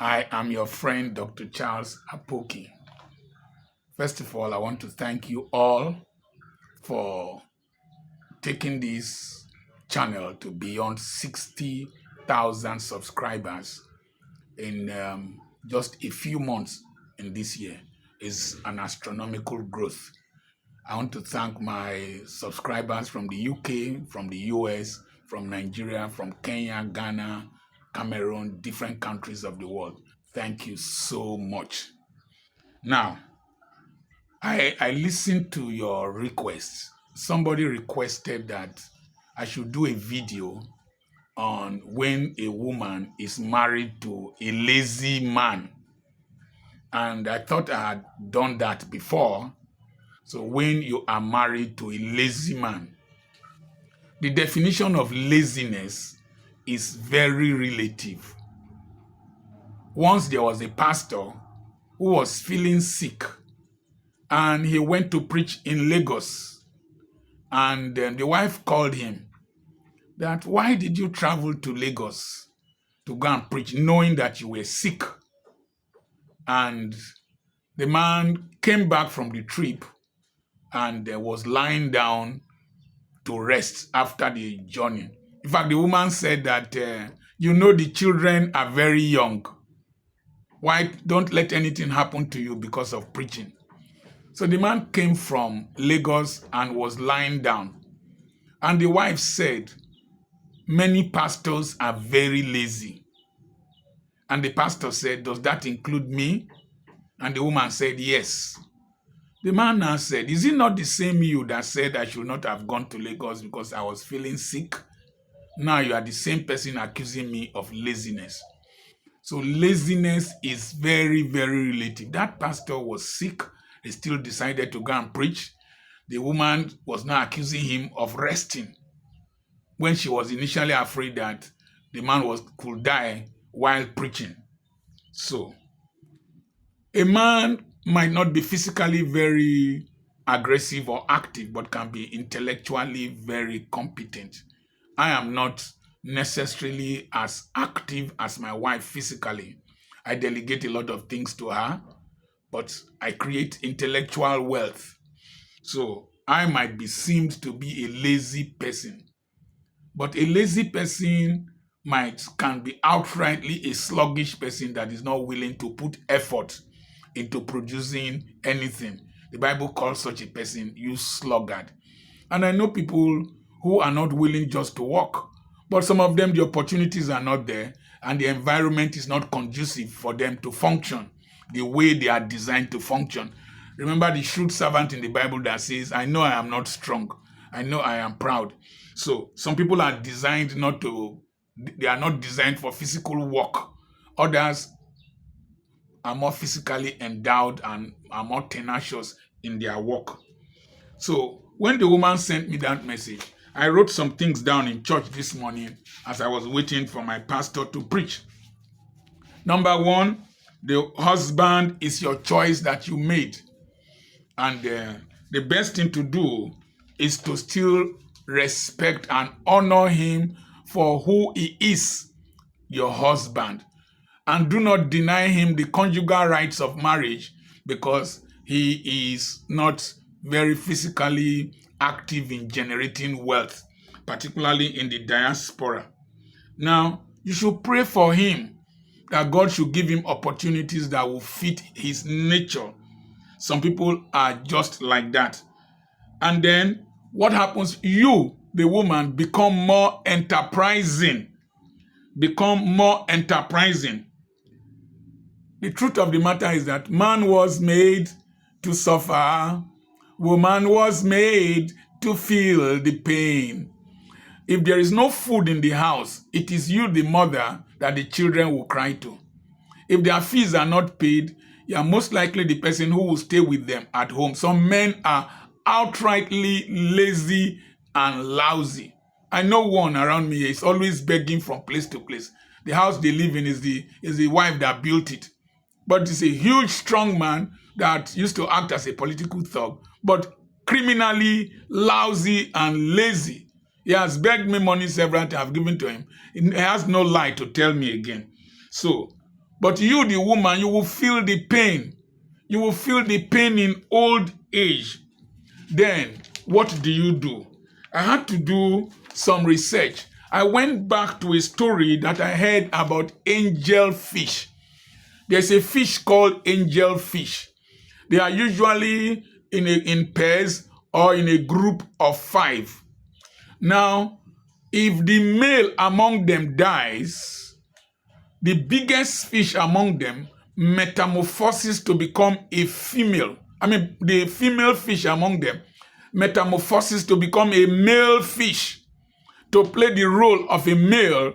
I am your friend, Dr. Charles Apoki. First of all, I want to thank you all for taking this channel to beyond 60,000 subscribers in just a few months in this year. Is an astronomical growth. I want to thank my subscribers from the UK, from the US, from Nigeria, from Kenya, Ghana, Cameroon, different countries of the world. Thank you so much. Now, I listened to your requests. Somebody requested that I should do a video on when a woman is married to a lazy man. And I thought I had done that before. So when you are married to a lazy man, the definition of laziness is very relative. Once there was a pastor who was feeling sick and he went to preach in Lagos, and the wife called him that, why did you travel to Lagos to go and preach knowing that you were sick? And the man came back from the trip and was lying down to rest after the journey. In fact, the woman said that, the children are very young. Why don't let anything happen to you because of preaching? So the man came from Lagos and was lying down. And the wife said, many pastors are very lazy. And the pastor said, does that include me? And the woman said, yes. The man now said, is it not the same you that said I should not have gone to Lagos because I was feeling sick? Now you are the same person accusing me of laziness. So laziness is very, very relative. That pastor was sick. He still decided to go and preach. The woman was now accusing him of resting when she was initially afraid that the man could die while preaching. So a man might not be physically very aggressive or active, but can be intellectually very competent. I am not necessarily as active as my wife physically. I delegate a lot of things to her, but I create intellectual wealth. So I might be seemed to be a lazy person, but a lazy person can be outrightly a sluggish person that is not willing to put effort into producing anything. The Bible calls such a person you sluggard. And I know people who are not willing just to work, but some of them, the opportunities are not there and the environment is not conducive for them to function the way they are designed to function. Remember the shrewd servant in the Bible that says, I know I am not strong. I know I am proud. So some people are designed they are not designed for physical work. Others are more physically endowed and are more tenacious in their work. So when the woman sent me that message, I wrote some things down in church this morning as I was waiting for my pastor to preach. Number one, the husband is your choice that you made. And the best thing to do is to still respect and honor him for who he is, your husband. And do not deny him the conjugal rights of marriage because he is not very physically active in generating wealth, particularly in the diaspora. Now, you should pray for him that God should give him opportunities that will fit his nature. Some people are just like that. And then what happens? You, the woman, become more enterprising. Become more enterprising. The truth of the matter is that man was made to suffer. Woman was made to feel the pain. If there is no food in the house, it is you, the mother, that the children will cry to. If their fees are not paid, you are most likely the person who will stay with them at home. Some men are outrightly lazy and lousy. I know one around me is always begging from place to place. The house they live in is the wife that built it. But it's a huge, strong man that used to act as a political thug, but criminally lousy and lazy. He has begged me money several times. I've given to him. He has no lie to tell me again. So But you, the woman, you will feel the pain. You will feel the pain in old age. Then, what do? I had to do some research. I went back to a story that I heard about angel fish. There's a fish called angel fish. They are usually in pairs or in a group of 5. Now, if the male among them dies, the biggest fish among them metamorphoses to become a female. The female fish among them metamorphoses to become a male fish, to play the role of a male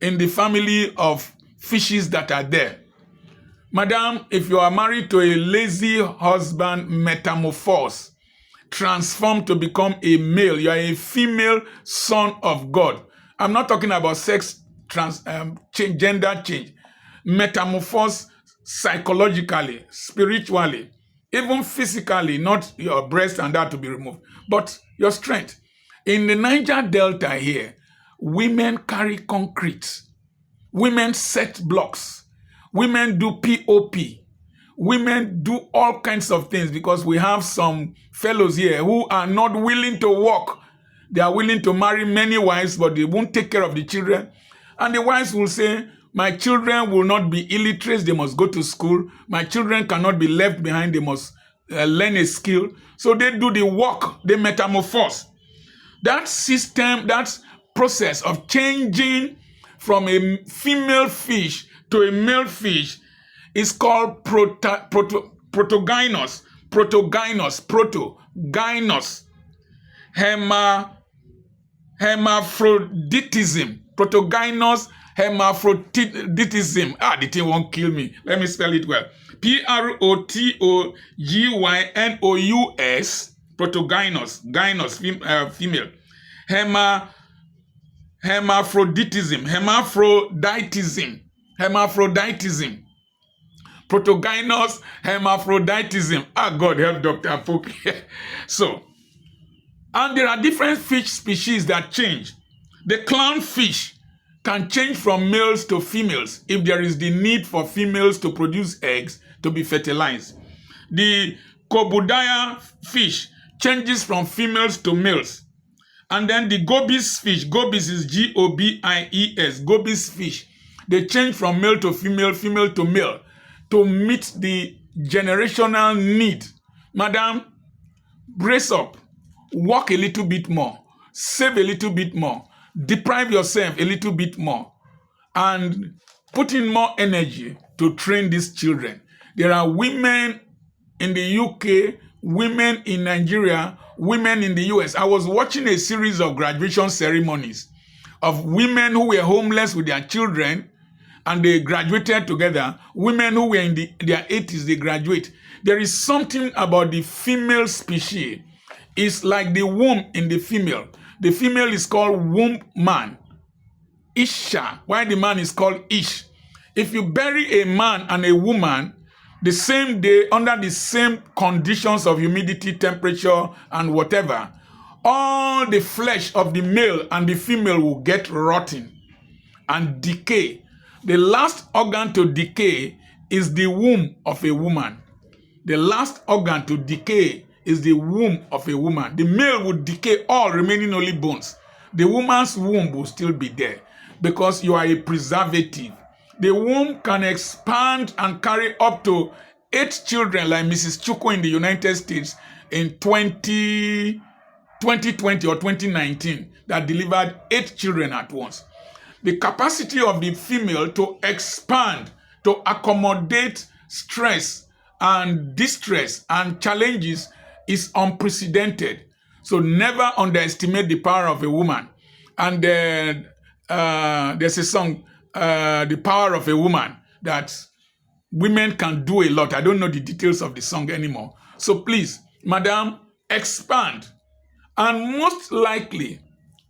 in the family of fishes that are there. Madam, if you are married to a lazy husband, metamorphose, transform to become a male. You are a female son of God. I'm not talking about sex gender change. Metamorphose psychologically, spiritually, even physically, not your breast and that to be removed, but your strength. In the Niger Delta here, women carry concrete. Women set blocks. Women do POP. Women do all kinds of things because we have some fellows here who are not willing to work. They are willing to marry many wives, but they won't take care of the children. And the wives will say, my children will not be illiterate. They must go to school. My children cannot be left behind. They must learn a skill. So they do the work. They metamorphose. That system, that process of changing from a female fish to a male fish is called protogynous, hermaphroditism, protogynous hermaphroditism. The thing won't kill me. Let me spell it well. Protogynous, protogynous, female. Hermaphroditism. Protogynous hermaphroditism. God help Dr. Apoki. So, and there are different fish species that change. The clownfish can change from males to females if there is the need for females to produce eggs to be fertilized. The Kobudaya fish changes from females to males. And then the Gobies fish, Gobies is Gobies, Gobies fish, they change from male to female, female to male, to meet the generational need. Madam, brace up, work a little bit more, save a little bit more, deprive yourself a little bit more, and put in more energy to train these children. There are women in the UK, women in Nigeria, women in the US. I was watching a series of graduation ceremonies of women who were homeless with their children and they graduated together. Women who were in their 80s, they graduate. There is something about the female species. It's like the womb in the female. The female is called womb man, Isha, while the man is called Ish. If you bury a man and a woman the same day, under the same conditions of humidity, temperature, and whatever, all the flesh of the male and the female will get rotten and decay. The last organ to decay is the womb of a woman. The last organ to decay is the womb of a woman. The male will decay, all remaining only bones. The woman's womb will still be there because you are a preservative. The womb can expand and carry up to 8 children like Mrs. Chukwu in the United States in 2020 or 2019 that delivered 8 children at once. The capacity of the female to expand, to accommodate stress and distress and challenges is unprecedented. So never underestimate the power of a woman. And there's a song, The Power of a Woman, that women can do a lot. I don't know the details of the song anymore. So please, madam, expand. And most likely,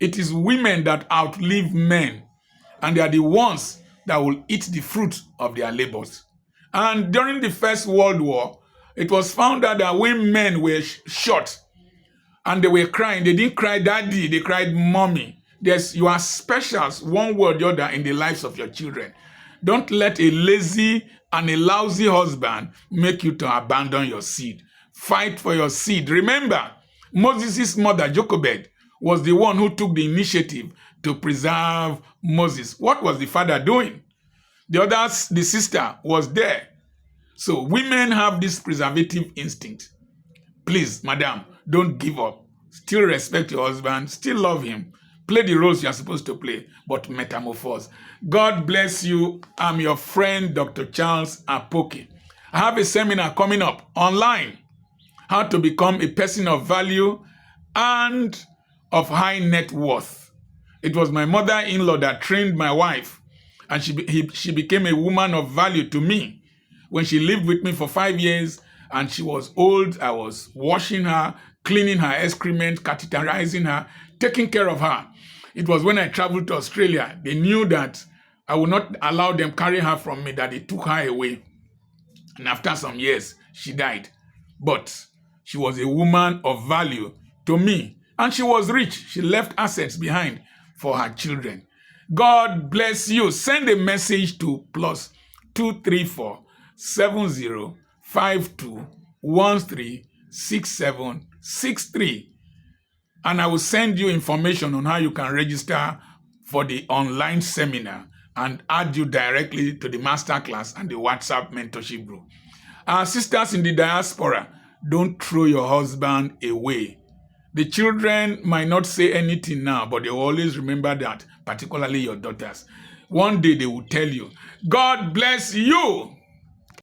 it is women that outlive men. And they are the ones that will eat the fruit of their labors. And during the First World War, it was found out that when men were shot and they were crying, they didn't cry daddy, they cried mommy. You are special, one way or the other, in the lives of your children. Don't let a lazy and a lousy husband make you to abandon your seed. Fight for your seed. Remember, Moses' mother, Jochebed, was the one who took the initiative to preserve Moses. What was the father doing? The sister was there. So women have this preservative instinct. Please, madam, don't give up. Still respect your husband. Still love him. Play the roles you're supposed to play, but metamorphose. God bless you. I'm your friend, Dr. Charles Apoki. I have a seminar coming up online. How to become a person of value and of high net worth. It was my mother-in-law that trained my wife, and she became a woman of value to me. When she lived with me for 5 years and she was old, I was washing her, cleaning her excrement, catheterizing her, taking care of her. It was when I traveled to Australia, they knew that I would not allow them carry her from me, that they took her away. And after some years, she died. But she was a woman of value to me. And she was rich. She left assets behind for her children. God bless you. Send a message to +234 7052136763, and I will send you information on how you can register for the online seminar and add you directly to the masterclass and the WhatsApp mentorship group. Our sisters in the diaspora, don't throw your husband away. The children might not say anything now, but they will always remember that, particularly your daughters. One day they will tell you, God bless you.